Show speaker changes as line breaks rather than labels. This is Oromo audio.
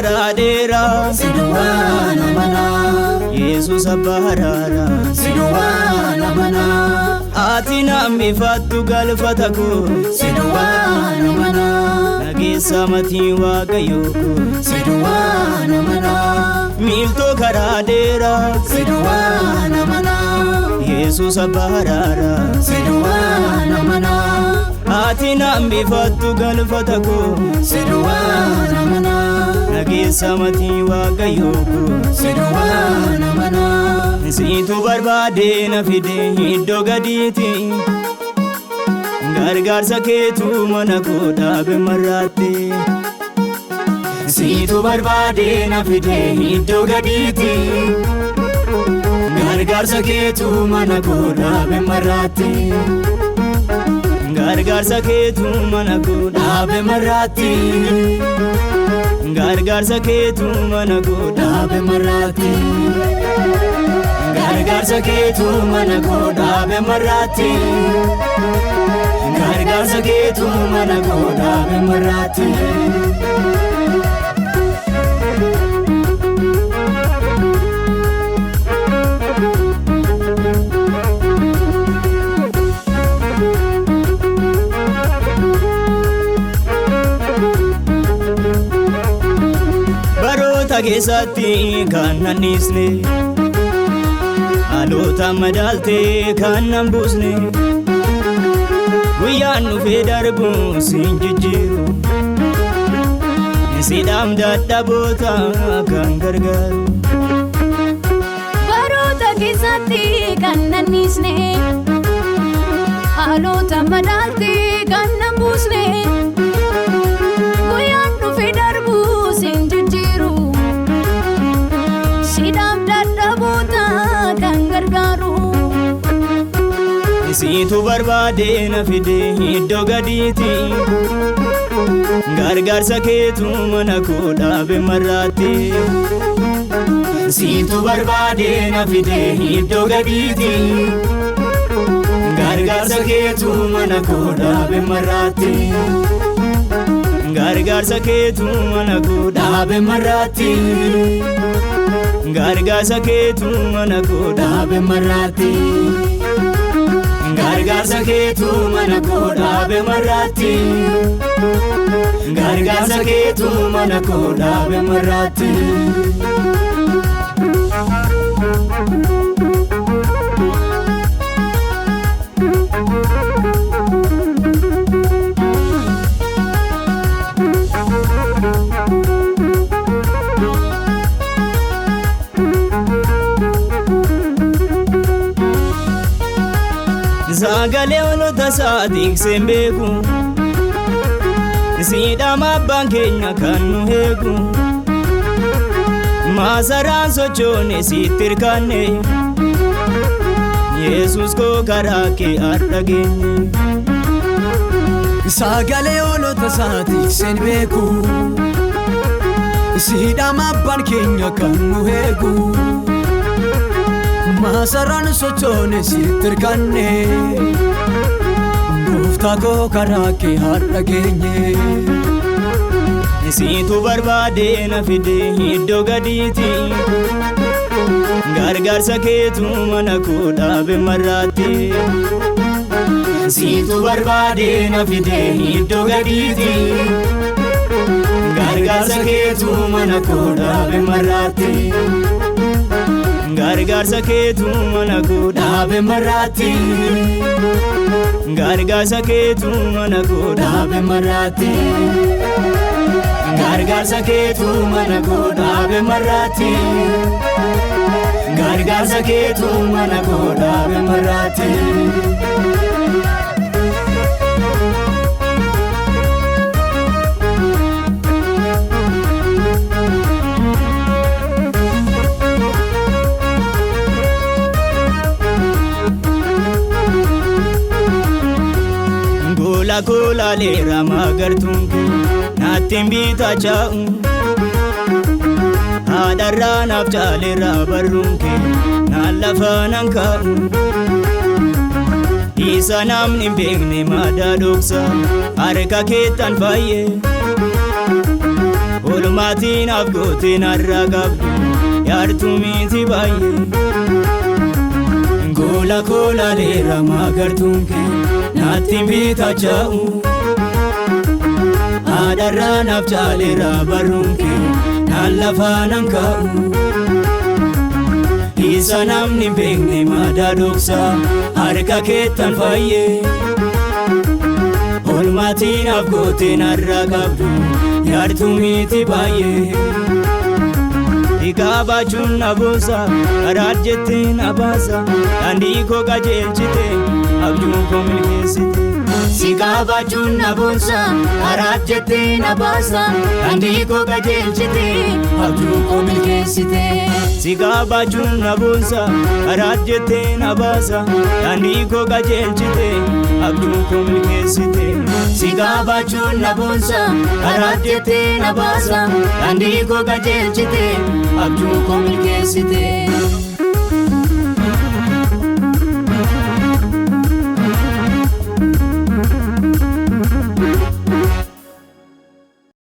karadera
Siduwana mana
Yesus abarara
Siduwana mana
Atina mifatu galfatako
Siduwana mana
Nagisa mati wagayoko
Siduwana mana
Milto karadera
Siduwana mana
Yesus abarara
Siduwana mana
Atina mifatu galfatako
Siduwana mana
Nagisa mati wagayoko
Siduwana mana
Situ barbade na fide hiddo gaditi Gargaarsa keetu mana koo dhaabe marraatti Situ barbade na fide hiddo gaditi Gargaarsa keetu mana koo dhaabe marraatti Gargaarsa keetu mana koo dhaabe marraatti Gargaarsa keetu mana koo dhaabe marraatti Gargaarsa keetu mana koo dhaabe marraatti Gargaarsa keetu mana koo dhaabe marraatti Baroota keessatti kan nannisne Alota madaalte kan nan buusne Guyyaan dhufee darbu siin jijjiiru Sidhaam dadhaboota kan gargaaru
Baroota keessatti kan nannisne Alota madaalte kan nan buusne Guyyaan dhufee darbu siin jijjiiru Sidhaam dadhaboota kan gargaaru
Situ barbade na fide hiddo gaditi Gargaarsa keetu mana koo dhaabe marraatti Situ barbade na fide hiddo gaditi Gargaarsa keetu mana koo dhaabe marraatti Gargaarsa keetu mana koo dhaabe marraatti Gargaarsa keetu mana koo dhaabe marraatti Gargaarsa keetu mana koo dhaabe marraatti Gargaarsa keetu mana koo dhaabe marraatti Sagalee olota saatiin sembeeku Siidhama abbaan keenya kan nu heeku Maasaraan sochoone sitti hirkanne Yesus koo karaa kee har'a geenye
Sagalee olota saatiin sembeeku Siidhama abbaan keenya kan nu heeku Maasaraan sochoone sitti hirkanne Gooftaa koo karaa kee har'a geenye
Situ barbade na fide hiddo gaditi Gargaarsa keetu mana koo dhaabe marraatti Situ barbade na fide hiddo gaditi Gargaarsa keetu mana koo dhaabe marraatti Gargaarsa keetu mana koo dhaabe marraatti Gargaarsa keetu mana koo dhaabe marraatti Gargaarsa keetu mana koo dhaabe marraatti Gargaarsa keetu mana koo dhaabe marraatti Kola lera magartunke Natin bita cha'u Adarra naaf caalera barrunke Naan lafa nan kaa'u Isa namni hin beekne madaa dhoksa Harka keettan baay'ee Olmaatiin abgootiin har'a qabdu yaadtu miti baay'ee. Gola koolaaleera maagartuun kee naatti bitacha'u. Haadharraa naaf caaleera barruun kee naan lafaanan kaa'u. Isa namni hin beekne maadaa dhoksaa harka keettan faayyee. Olmaatiin abgootiin har'a qabdu yaadtu miti baay'ee. Dhiigaa baachuun na boonsa karaa jettee na baasa. Daandii koo qajeelchite abjuu koo milkeessite. Dhiigaa baachuun na boonsa karaa jettee na baasa. Daandii koo qajeelchite abjuu koo milkeessite. Dhiigaa baachuun na boonsa karaa jettee na baasa. Daandii koo qajeelchite abjuu koo milkeessite. Dhiigaa baachuun na boonsa karaa jettee na baasa. Daandii koo qajeelchite abjuu koo milkeessite.